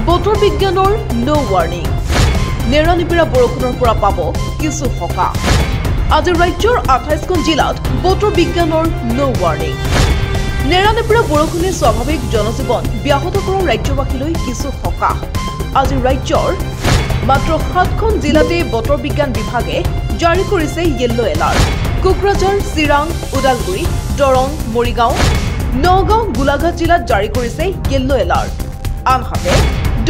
বতৰ বিজ্ঞানৰ নো ৱাৰ্নিং নেৰানিপেৰা বৰষুণৰ পৰা পাব কিছু সকাহ আজি ৰাজ্যৰ 28খন জিলাত বতৰ বিজ্ঞানৰ নো ৱাৰ্নিং নেৰানিপেৰা বৰষুণে স্বাভাৱিক জনজীৱন ব্যাহত কৰা ৰাজ্যবাসীলৈ কিছু সকাহ আজি ৰাজ্যৰ মাত্ৰ 7খন জিলাতে বতৰ বিজ্ঞান বিভাগে জাৰি কৰিছে য়েল্লো এলাৰ্ট কোকৰাঝাৰ চিৰাং উদালগুৰি দৰং মৰিগাঁও নগাঁও গোলাঘাট জিলাত জাৰি কৰিছে য়েল্লো এলাৰ্ট আনহাতে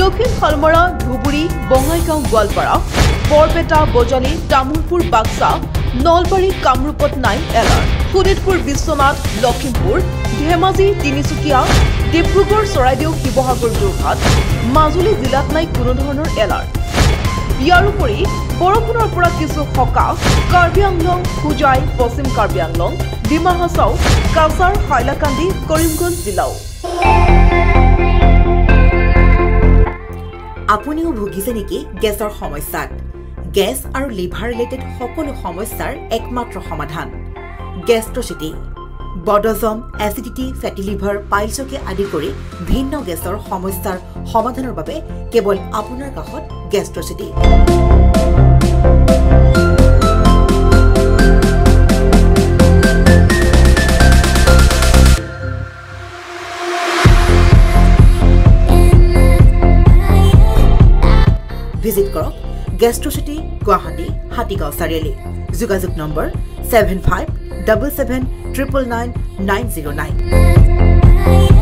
দক্ষিণ শালমৰা ধুবুৰী বঙাইগাঁও গোৱালপাৰা বৰপেটা বজালী তামুলপুৰ বাক্সা নলবাৰী কামৰূপত নাই এলাৰ্ট শোণিতপুৰ বিশ্বনাথ লখিমপুৰ ধেমাজি তিনিচুকীয়া ডিব্ৰুগড় চৰাইদেউ শিৱসাগৰ যোৰহাট মাজুলী জিলাত নাই কোনো ধৰণৰ এলাৰ্ট ইয়াৰ উপৰি বৰষুণৰ পৰা কিছু সকাহ কাৰ্বি আংলং হোজাই পশ্চিম কাৰ্বি আংলং ডিমা হাছাও কাছাৰ হাইলাকান্দি কৰিমগঞ্জ জিলাও আপুনিও ভুগিছে নেকি গেছৰ সমস্যাত গেছ আৰু লিভাৰ ৰিলেটেড সকলো সমস্যাৰ একমাত্ৰ সমাধান গেষ্ট্ৰচিটি বডজম এচিডিটি ফেটি লিভাৰ পাইলছকে আদি কৰি ভিন্ন গেছৰ সমস্যাৰ সমাধানৰ বাবে কেৱল আপোনাৰ কাষত গেষ্ট্ৰচিটি ভিজিট কৰক গেষ্ট্ৰচিটি গুৱাহাটী হাতীগাঁও চাৰিআলি যোগাযোগ নম্বৰ 7577999909